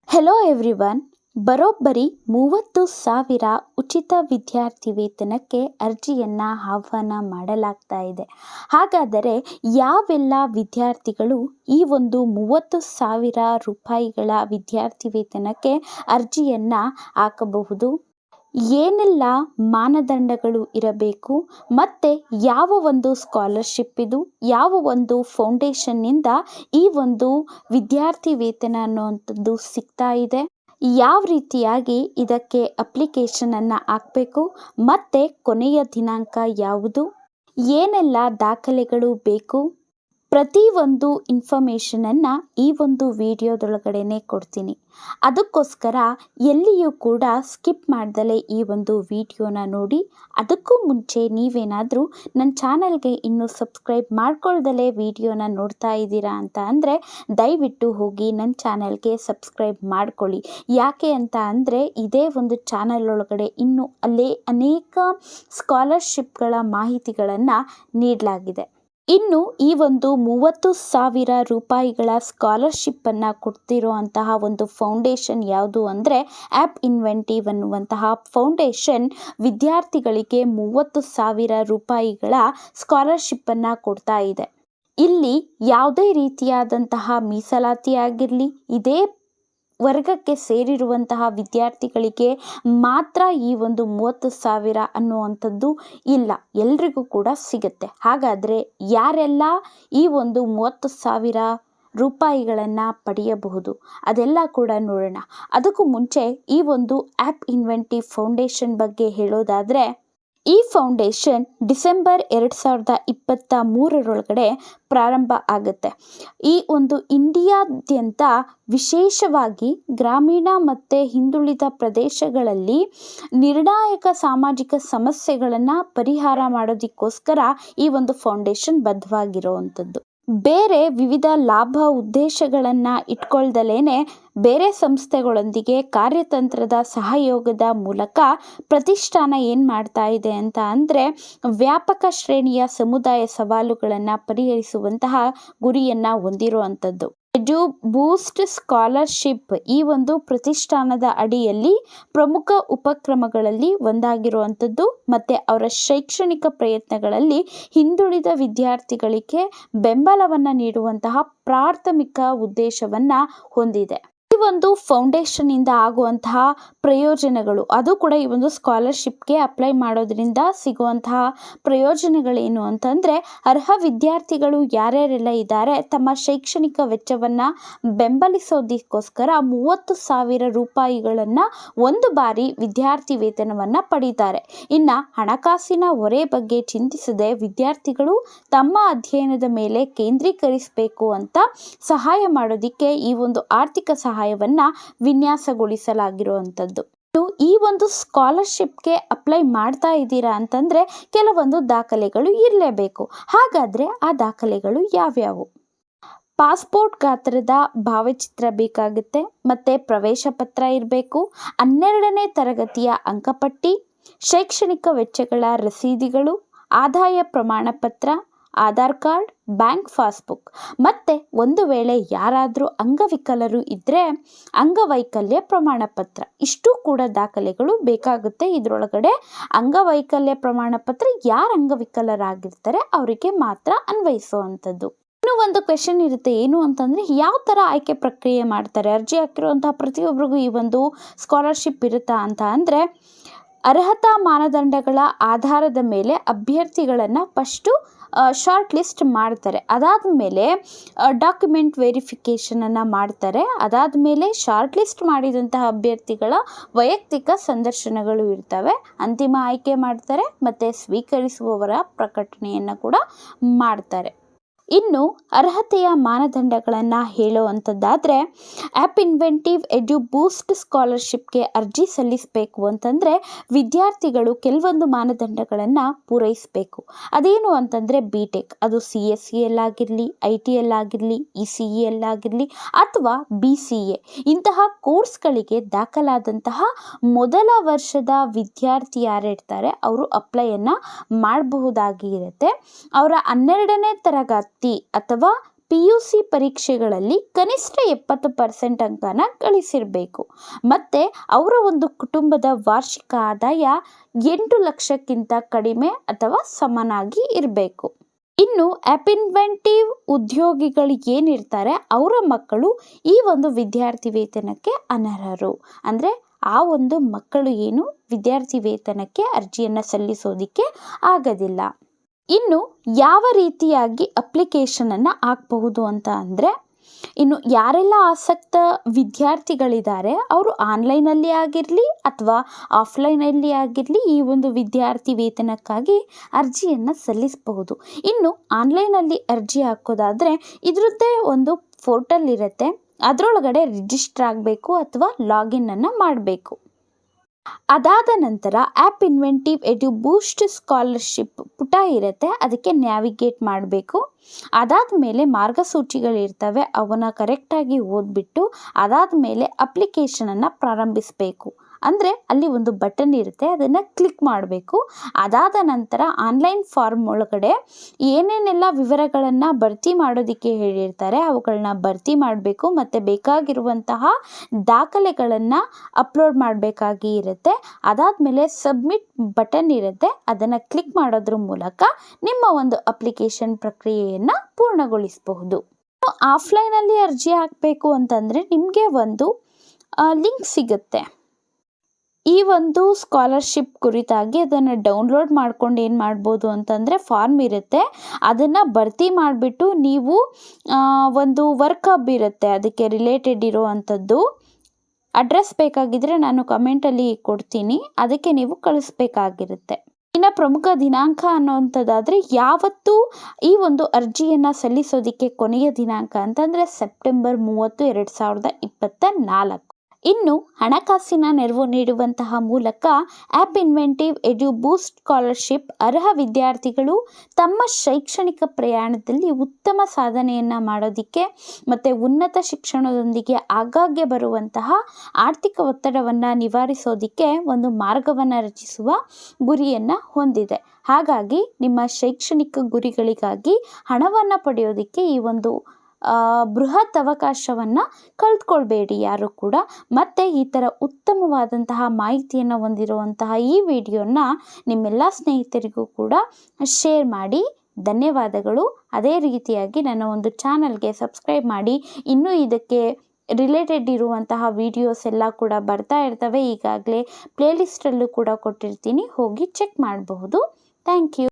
Hello everyone. ಬರೋಬ್ಬರಿ 30,000 ಉಚಿತ ವಿದ್ಯಾರ್ಥಿ ವೇತನಕ್ಕೆ ಅರ್ಜಿಯನ್ನು ಆಹ್ವಾನ ಮಾಡಲಾಗ್ತಾ ಇದೆ. ಹಾಗಾದರೆ ಯಾವೆಲ್ಲ ವಿದ್ಯಾರ್ಥಿಗಳು ಈ ಒಂದು 30,000 ರೂಪಾಯಿಗಳ ವಿದ್ಯಾರ್ಥಿ ವೇತನಕ್ಕೆ ಅರ್ಜಿಯನ್ನು ಹಾಕಬಹುದು? ಏನೆಲ್ಲ ಮಾನದಂಡಗಳು ಇರಬೇಕು ಮತ್ತು ಯಾವ ಒಂದು ಸ್ಕಾಲರ್ಶಿಪ್ ಇದು, ಯಾವ ಒಂದು ಫೌಂಡೇಶನ್ನಿಂದ ಈ ಒಂದು ವಿದ್ಯಾರ್ಥಿ ವೇತನ ಅನ್ನುವಂಥದ್ದು ಸಿಗ್ತಾ ಇದೆ, ಯಾವ ರೀತಿಯಾಗಿ ಇದಕ್ಕೆ ಅಪ್ಲಿಕೇಶನನ್ನು ಹಾಕಬೇಕು ಮತ್ತು ಕೊನೆಯ ದಿನಾಂಕ ಯಾವುದು, ಏನೆಲ್ಲ ದಾಖಲೆಗಳು ಬೇಕು, ಪ್ರತಿಯೊಂದು ಇನ್ಫಾರ್ಮೇಷನನ್ನು ಈ ಒಂದು ವಿಡಿಯೋದೊಳಗಡೆನೆ ಕೊಡ್ತೀನಿ. ಅದಕ್ಕೋಸ್ಕರ ಎಲ್ಲಿಯೂ ಕೂಡ ಸ್ಕಿಪ್ ಮಾಡ್ದಲೇ ಈ ಒಂದು ವಿಡಿಯೋನ ನೋಡಿ. ಅದಕ್ಕೂ ಮುಂಚೆ ನೀವೇನಾದರೂ ನನ್ನ ಚಾನಲ್ಗೆ ಇನ್ನೂ ಸಬ್ಸ್ಕ್ರೈಬ್ ಮಾಡ್ಕೊಳ್ದಲೇ ವಿಡಿಯೋನ ನೋಡ್ತಾ ಇದ್ದೀರಾ ಅಂತ ಅಂದರೆ ದಯವಿಟ್ಟು ಹೋಗಿ ನನ್ನ ಚಾನಲ್ಗೆ ಸಬ್ಸ್ಕ್ರೈಬ್ ಮಾಡ್ಕೊಳ್ಳಿ. ಯಾಕೆ ಅಂತ ಅಂದರೆ ಇದೇ ಒಂದು ಚಾನಲ್ ಒಳಗಡೆ ಇನ್ನೂ ಅನೇಕ ಸ್ಕಾಲರ್ಶಿಪ್ಗಳ ಮಾಹಿತಿಗಳನ್ನು ನೀಡಲಾಗಿದೆ. ಇನ್ನು ಈ ಒಂದು 30,000 ರೂಪಾಯಿಗಳ ಸ್ಕಾಲರ್ಶಿಪ್ಪನ್ನು ಕೊಡ್ತಿರೋ ಅಂತಹ ಒಂದು ಫೌಂಡೇಶನ್ ಯಾವುದು ಅಂದರೆ ಆ್ಯಪ್ ಇನ್ವೆಂಟಿವ್ ಅನ್ನುವಂತಹ ಫೌಂಡೇಶನ್ ವಿದ್ಯಾರ್ಥಿಗಳಿಗೆ 30,000 ರೂಪಾಯಿಗಳ ಸ್ಕಾಲರ್ಶಿಪ್ಪನ್ನು ಕೊಡ್ತಾ ಇದೆ. ಇಲ್ಲಿ ಯಾವುದೇ ರೀತಿಯಾದಂತಹ ಮೀಸಲಾತಿ ಆಗಿರಲಿ, ಇದೇ ವರ್ಗಕ್ಕೆ ಸೇರಿರುವಂತಹ ವಿದ್ಯಾರ್ಥಿಗಳಿಗೆ ಮಾತ್ರ ಈ ಒಂದು 30,000 ಅನ್ನುವಂಥದ್ದು ಇಲ್ಲ, ಎಲ್ರಿಗೂ ಕೂಡ ಸಿಗುತ್ತೆ. ಹಾಗಾದರೆ ಯಾರೆಲ್ಲ ಈ ಒಂದು 30,000 ರೂಪಾಯಿಗಳನ್ನು ಪಡೆಯಬಹುದು ಅದೆಲ್ಲ ಕೂಡ ನೋಡೋಣ. ಅದಕ್ಕೂ ಮುಂಚೆ ಈ ಒಂದು ಆ್ಯಪ್ ಇನ್ವೆಂಟಿವ್ ಫೌಂಡೇಶನ್ ಬಗ್ಗೆ ಹೇಳೋದಾದರೆ, ಈ ಫೌಂಡೇಶನ್ ಡಿಸೆಂಬರ್ 2023 ಪ್ರಾರಂಭ ಆಗುತ್ತೆ. ಈ ಒಂದು ಇಂಡಿಯಾದ್ಯಂತ ವಿಶೇಷವಾಗಿ ಗ್ರಾಮೀಣ ಮತ್ತು ಹಿಂದುಳಿದ ಪ್ರದೇಶಗಳಲ್ಲಿ ನಿರ್ಣಾಯಕ ಸಾಮಾಜಿಕ ಸಮಸ್ಯೆಗಳನ್ನು ಪರಿಹಾರ ಮಾಡೋದಕ್ಕೋಸ್ಕರ ಈ ಒಂದು ಫೌಂಡೇಶನ್ ಬದ್ಧವಾಗಿರುವಂಥದ್ದು. ಬೇರೆ ವಿವಿಧ ಲಾಭ ಉದ್ದೇಶಗಳನ್ನು ಇಟ್ಕೊಳ್ದಲೇ ಬೇರೆ ಸಂಸ್ಥೆಗಳೊಂದಿಗೆ ಕಾರ್ಯತಂತ್ರದ ಸಹಯೋಗದ ಮೂಲಕ ಪ್ರತಿಷ್ಠಾನ ಏನು ಮಾಡ್ತಾ ಇದೆ ಅಂತ ಅಂದರೆ ವ್ಯಾಪಕ ಶ್ರೇಣಿಯ ಸಮುದಾಯ ಸವಾಲುಗಳನ್ನು ಪರಿಹರಿಸುವಂತಹ ಗುರಿಯನ್ನು ಹೊಂದಿರುವಂಥದ್ದು. ಎಡು ಬೂಸ್ಟ್ ಸ್ಕಾಲರ್ಶಿಪ್ ಈ ಒಂದು ಪ್ರತಿಷ್ಠಾನದ ಅಡಿಯಲ್ಲಿ ಪ್ರಮುಖ ಉಪಕ್ರಮಗಳಲ್ಲಿ ಒಂದಾಗಿರುವಂಥದ್ದು ಮತ್ತು ಅವರ ಶೈಕ್ಷಣಿಕ ಪ್ರಯತ್ನಗಳಲ್ಲಿ ಹಿಂದುಳಿದ ವಿದ್ಯಾರ್ಥಿಗಳಿಗೆ ಬೆಂಬಲವನ್ನು ನೀಡುವಂತಹ ಪ್ರಾಥಮಿಕ ಉದ್ದೇಶವನ್ನು ಹೊಂದಿದೆ. ಈ ಒಂದು ಫೌಂಡೇಶನ್ನಿಂದ ಆಗುವಂತಹ ಪ್ರಯೋಜನಗಳು, ಅದು ಕೂಡ ಈ ಒಂದು ಸ್ಕಾಲರ್ಶಿಪ್ಗೆ ಅಪ್ಲೈ ಮಾಡೋದ್ರಿಂದ ಸಿಗುವಂತಹ ಪ್ರಯೋಜನಗಳೇನು ಅಂತಂದರೆ, ಅರ್ಹ ವಿದ್ಯಾರ್ಥಿಗಳು ಯಾರ್ಯಾರೆಲ್ಲ ಇದ್ದಾರೆ ತಮ್ಮ ಶೈಕ್ಷಣಿಕ ವೆಚ್ಚವನ್ನು ಬೆಂಬಲಿಸೋದಕ್ಕೋಸ್ಕರ 30,000 ರೂಪಾಯಿಗಳನ್ನು ಒಂದು ಬಾರಿ ವಿದ್ಯಾರ್ಥಿ ವೇತನವನ್ನು ಪಡೀತಾರೆ. ಇನ್ನು ಹಣಕಾಸಿನ ಹೊರೆ ಬಗ್ಗೆ ಚಿಂತಿಸದೆ ವಿದ್ಯಾರ್ಥಿಗಳು ತಮ್ಮ ಅಧ್ಯಯನದ ಮೇಲೆ ಕೇಂದ್ರೀಕರಿಸಬೇಕು ಅಂತ ಸಹಾಯ ಮಾಡೋದಕ್ಕೆ ಈ ಒಂದು ಆರ್ಥಿಕ ಸಹಾಯವನ್ನು ವಿನ್ಯಾಸಗೊಳಿಸಲಾಗಿರುವಂಥದ್ದು. ಈ ಒಂದು ಸ್ಕಾಲರ್ಶಿಪ್ಗೆ ಅಪ್ಲೈ ಮಾಡ್ತಾ ಇದ್ದೀರಾ ಅಂತಂದರೆ ಕೆಲವೊಂದು ದಾಖಲೆಗಳು ಇರಲೇಬೇಕು. ಹಾಗಾದರೆ ಆ ದಾಖಲೆಗಳು ಯಾವ್ಯಾವು? ಪಾಸ್ಪೋರ್ಟ್ ಗಾತ್ರದ ಭಾವಚಿತ್ರ ಬೇಕಾಗುತ್ತೆ, ಮತ್ತು ಪ್ರವೇಶ ಪತ್ರ ಇರಬೇಕು, 12ನೇ ತರಗತಿಯ ಅಂಕಪಟ್ಟಿ, ಶೈಕ್ಷಣಿಕ ವೆಚ್ಚಗಳ ರಸೀದಿಗಳು, ಆದಾಯ ಪ್ರಮಾಣ ಪತ್ರ, ಆಧಾರ್ ಕಾರ್ಡ್, ಬ್ಯಾಂಕ್ ಪಾಸ್ಬುಕ್, ಮತ್ತು ಒಂದು ವೇಳೆ ಯಾರಾದರೂ ಅಂಗವಿಕಲರು ಇದ್ದರೆ ಅಂಗವೈಕಲ್ಯ ಪ್ರಮಾಣ ಪತ್ರ. ಇಷ್ಟು ಕೂಡ ದಾಖಲೆಗಳು ಬೇಕಾಗುತ್ತೆ. ಇದರೊಳಗಡೆ ಅಂಗವೈಕಲ್ಯ ಪ್ರಮಾಣ ಪತ್ರ ಯಾರು ಅಂಗವಿಕಲರಾಗಿರ್ತಾರೆ ಅವರಿಗೆ ಮಾತ್ರ ಅನ್ವಯಿಸುವಂಥದ್ದು. ಇನ್ನೂ ಒಂದು ಕ್ವೆಶನ್ ಇರುತ್ತೆ, ಏನು ಅಂತಂದರೆ ಯಾವ ಥರ ಆಯ್ಕೆ ಪ್ರಕ್ರಿಯೆ ಮಾಡ್ತಾರೆ? ಅರ್ಜಿ ಹಾಕಿರುವಂತಹ ಪ್ರತಿಯೊಬ್ಬರಿಗೂ ಈ ಒಂದು ಸ್ಕಾಲರ್ಶಿಪ್ ಇರುತ್ತಾ ಅಂತ ಅಂದರೆ, ಅರ್ಹತಾ ಮಾನದಂಡಗಳ ಆಧಾರದ ಮೇಲೆ ಅಭ್ಯರ್ಥಿಗಳನ್ನು ಫಸ್ಟು ಶಾರ್ಟ್ ಲಿಸ್ಟ್ ಮಾಡ್ತಾರೆ. ಅದಾದ ಮೇಲೆ ಡಾಕ್ಯುಮೆಂಟ್ ವೆರಿಫಿಕೇಷನನ್ನು ಮಾಡ್ತಾರೆ. ಅದಾದ ಮೇಲೆ ಶಾರ್ಟ್ ಲಿಸ್ಟ್ ಮಾಡಿದಂತಹ ಅಭ್ಯರ್ಥಿಗಳ ವೈಯಕ್ತಿಕ ಸಂದರ್ಶನಗಳು ಇರ್ತವೆ. ಅಂತಿಮ ಆಯ್ಕೆ ಮಾಡ್ತಾರೆ ಮತ್ತು ಸ್ವೀಕರಿಸುವವರ ಪ್ರಕಟಣೆಯನ್ನು ಕೂಡ ಮಾಡ್ತಾರೆ. ಇನ್ನು ಅರ್ಹತೆಯ ಮಾನದಂಡಗಳನ್ನು ಹೇಳುವಂಥದ್ದಾದರೆ, ಆ್ಯಪ್ ಇನ್ವೆಂಟಿವ್ ಎಡು ಬೂಸ್ಟ್ ಸ್ಕಾಲರ್ಶಿಪ್ಗೆ ಅರ್ಜಿ ಸಲ್ಲಿಸಬೇಕು ಅಂತಂದರೆ ವಿದ್ಯಾರ್ಥಿಗಳು ಕೆಲವೊಂದು ಮಾನದಂಡಗಳನ್ನು ಪೂರೈಸಬೇಕು. ಅದೇನು ಅಂತಂದರೆ BTech, ಅದು CSEಯಲ್ಲಾಗಿರಲಿ, ITಯಲ್ಲಾಗಿರಲಿ, ECEಯಲ್ಲಾಗಿರಲಿ ಅಥವಾ BCA ಇಂತಹ ಕೋರ್ಸ್ಗಳಿಗೆ ದಾಖಲಾದಂತಹ ಮೊದಲ ವರ್ಷದ ವಿದ್ಯಾರ್ಥಿ ಯಾರಿರ್ತಾರೆ ಅವರು ಅಪ್ಲೈಯನ್ನು ಮಾಡಬಹುದಾಗಿರುತ್ತೆ. ಅವರ 12ನೇ ತರಗತಿ ಅಥವಾ PUC ಪರೀಕ್ಷೆಗಳಲ್ಲಿ ಕನಿಷ್ಠ 70% ಅಂಕನ ಗಳಿಸಿರಬೇಕು ಮತ್ತು ಅವರ ಒಂದು ಕುಟುಂಬದ ವಾರ್ಷಿಕ ಆದಾಯ 8 ಲಕ್ಷಕ್ಕಿಂತ ಕಡಿಮೆ ಅಥವಾ ಸಮನಾಗಿ ಇರಬೇಕು. ಇನ್ನು ಅಪಿನ್ವೆಂಟಿವ್ ಉದ್ಯೋಗಿಗಳು ಏನಿರ್ತಾರೆ ಅವರ ಮಕ್ಕಳು ಈ ಒಂದು ವಿದ್ಯಾರ್ಥಿ ವೇತನಕ್ಕೆ ಅನರ್ಹರು. ಅಂದರೆ ಆ ಒಂದು ಮಕ್ಕಳು ಏನು ವಿದ್ಯಾರ್ಥಿ ವೇತನಕ್ಕೆ ಅರ್ಜಿಯನ್ನು ಸಲ್ಲಿಸೋದಕ್ಕೆ ಆಗೋದಿಲ್ಲ. ಇನ್ನು ಯಾವ ರೀತಿಯಾಗಿ ಅಪ್ಲಿಕೇಶನನ್ನು ಹಾಕಬಹುದು ಅಂತ ಅಂದರೆ, ಇನ್ನು ಯಾರೆಲ್ಲ ಆಸಕ್ತ ವಿದ್ಯಾರ್ಥಿಗಳಿದ್ದಾರೆ ಅವರು ಆನ್ಲೈನಲ್ಲಿ ಆಗಿರಲಿ ಅಥವಾ ಆಫ್ಲೈನಲ್ಲಿ ಆಗಿರಲಿ ಈ ಒಂದು ವಿದ್ಯಾರ್ಥಿ ವೇತನಕ್ಕಾಗಿ ಅರ್ಜಿಯನ್ನು ಸಲ್ಲಿಸಬಹುದು. ಇನ್ನು ಆನ್ಲೈನಲ್ಲಿ ಅರ್ಜಿ ಹಾಕೋದಾದರೆ ಇದರದ್ದೇ ಒಂದು ಪೋರ್ಟಲ್ ಇರುತ್ತೆ, ಅದರೊಳಗಡೆ ರಿಜಿಸ್ಟರ್ ಆಗಬೇಕು ಅಥವಾ ಲಾಗಿನ್ನನ್ನು ಮಾಡಬೇಕು. ಅದಾದ ನಂತರ ಆ್ಯಪ್ ಇನ್ವೆಂಟಿವ್ ಎಡ್ಯು ಬೂಸ್ಟ್ ಸ್ಕಾಲರ್ಶಿಪ್ ಪುಟ ಇರುತ್ತೆ, ಅದಕ್ಕೆ ನ್ಯಾವಿಗೇಟ್ ಮಾಡಬೇಕು. ಅದಾದ ಮೇಲೆ ಮಾರ್ಗಸೂಚಿಗಳಿರ್ತವೆ, ಅವನ್ನ ಕರೆಕ್ಟಾಗಿ ಓದ್ಬಿಟ್ಟು ಅದಾದ ಮೇಲೆ ಅಪ್ಲಿಕೇಶನನ್ನು ಪ್ರಾರಂಭಿಸಬೇಕು. ಅಂದರೆ ಅಲ್ಲಿ ಒಂದು ಬಟನ್ ಇರುತ್ತೆ, ಅದನ್ನು ಕ್ಲಿಕ್ ಮಾಡಬೇಕು. ಅದಾದ ನಂತರ ಆನ್ಲೈನ್ ಫಾರ್ಮ್ ಒಳಗಡೆ ಏನೇನೆಲ್ಲ ವಿವರಗಳನ್ನು ಭರ್ತಿ ಮಾಡೋದಕ್ಕೆ ಹೇಳಿರ್ತಾರೆ ಅವುಗಳನ್ನ ಭರ್ತಿ ಮಾಡಬೇಕು ಮತ್ತು ಬೇಕಾಗಿರುವಂತಹ ದಾಖಲೆಗಳನ್ನು ಅಪ್ಲೋಡ್ ಮಾಡಬೇಕಾಗಿ ಇರುತ್ತೆ. ಅದಾದಮೇಲೆ ಸಬ್ಮಿಟ್ ಬಟನ್ ಇರುತ್ತೆ, ಅದನ್ನು ಕ್ಲಿಕ್ ಮಾಡೋದ್ರ ಮೂಲಕ ನಿಮ್ಮ ಒಂದು ಅಪ್ಲಿಕೇಶನ್ ಪ್ರಕ್ರಿಯೆಯನ್ನು ಪೂರ್ಣಗೊಳಿಸಬಹುದು. ಆಫ್ಲೈನಲ್ಲಿ ಅರ್ಜಿ ಹಾಕಬೇಕು ಅಂತಂದರೆ ನಿಮಗೆ ಒಂದು ಲಿಂಕ್ ಸಿಗುತ್ತೆ. ಈ ಒಂದು ಸ್ಕಾಲರ್ಶಿಪ್ ಕುರಿತಾಗಿ ಅದನ್ನು ಡೌನ್ಲೋಡ್ ಮಾಡ್ಕೊಂಡು ಏನು ಮಾಡ್ಬೋದು ಅಂತಂದರೆ, ಫಾರ್ಮ್ ಇರುತ್ತೆ ಅದನ್ನು ಭರ್ತಿ ಮಾಡಿಬಿಟ್ಟು ನೀವು ಒಂದು ವರ್ಕ್ ಹಬ್ ಇರುತ್ತೆ ಅದಕ್ಕೆ ರಿಲೇಟೆಡ್ ಇರುವಂಥದ್ದು ಅಡ್ರೆಸ್ ಬೇಕಾಗಿದ್ದರೆ ನಾನು ಕಮೆಂಟಲ್ಲಿ ಕೊಡ್ತೀನಿ, ಅದಕ್ಕೆ ನೀವು ಕಳಿಸ್ಬೇಕಾಗಿರುತ್ತೆ. ಇನ್ನು ಪ್ರಮುಖ ದಿನಾಂಕ ಅನ್ನೋವಂಥದ್ದಾದರೆ ಯಾವತ್ತು ಈ ಒಂದು ಅರ್ಜಿಯನ್ನು ಸಲ್ಲಿಸೋದಕ್ಕೆ ಕೊನೆಯ ದಿನಾಂಕ ಅಂತಂದರೆ ಸೆಪ್ಟೆಂಬರ್ 30, 2024. ಇನ್ನು ಹಣಕಾಸಿನ ನೆರವು ನೀಡುವಂತಹ ಮೂಲಕ ಆ್ಯಪ್ ಇನ್ವೆಂಟಿವ್ ಎಡ್ಯು ಬೂಸ್ಟ್ ಸ್ಕಾಲರ್ಶಿಪ್ ಅರ್ಹ ವಿದ್ಯಾರ್ಥಿಗಳು ತಮ್ಮ ಶೈಕ್ಷಣಿಕ ಪ್ರಯಾಣದಲ್ಲಿ ಉತ್ತಮ ಸಾಧನೆಯನ್ನು ಮಾಡೋದಕ್ಕೆ ಮತ್ತು ಉನ್ನತ ಶಿಕ್ಷಣದೊಂದಿಗೆ ಆಗಾಗ್ಗೆ ಬರುವಂತಹ ಆರ್ಥಿಕ ಒತ್ತಡವನ್ನು ನಿವಾರಿಸೋದಕ್ಕೆ ಒಂದು ಮಾರ್ಗವನ್ನು ರಚಿಸುವ ಗುರಿಯನ್ನು ಹೊಂದಿದೆ. ಹಾಗಾಗಿ ನಿಮ್ಮ ಶೈಕ್ಷಣಿಕ ಗುರಿಗಳಿಗಾಗಿ ಹಣವನ್ನು ಪಡೆಯೋದಕ್ಕೆ ಈ ಒಂದು ಬೃಹತ್ ಅವಕಾಶವನ್ನು ಕಳೆದುಕೊಳ್ಬೇಡಿ ಯಾರು ಕೂಡ. ಮತ್ತು ಈ ಥರ ಉತ್ತಮವಾದಂತಹ ಮಾಹಿತಿಯನ್ನು ಹೊಂದಿರುವಂತಹ ಈ ವಿಡಿಯೋನ ನಿಮ್ಮೆಲ್ಲ ಸ್ನೇಹಿತರಿಗೂ ಕೂಡ ಶೇರ್ ಮಾಡಿ. ಧನ್ಯವಾದಗಳು. ಅದೇ ರೀತಿಯಾಗಿ ನನ್ನ ಒಂದು ಚಾನಲ್ಗೆ ಸಬ್ಸ್ಕ್ರೈಬ್ ಮಾಡಿ. ಇನ್ನೂ ಇದಕ್ಕೆ ರಿಲೇಟೆಡ್ ಇರುವಂತಹ ವಿಡಿಯೋಸ್ ಎಲ್ಲ ಕೂಡ ಬರ್ತಾ ಇರ್ತವೆ, ಈಗಾಗಲೇ ಪ್ಲೇಲಿಸ್ಟಲ್ಲೂ ಕೂಡ ಕೊಟ್ಟಿರ್ತೀನಿ, ಹೋಗಿ ಚೆಕ್ ಮಾಡಬಹುದು. Thank you.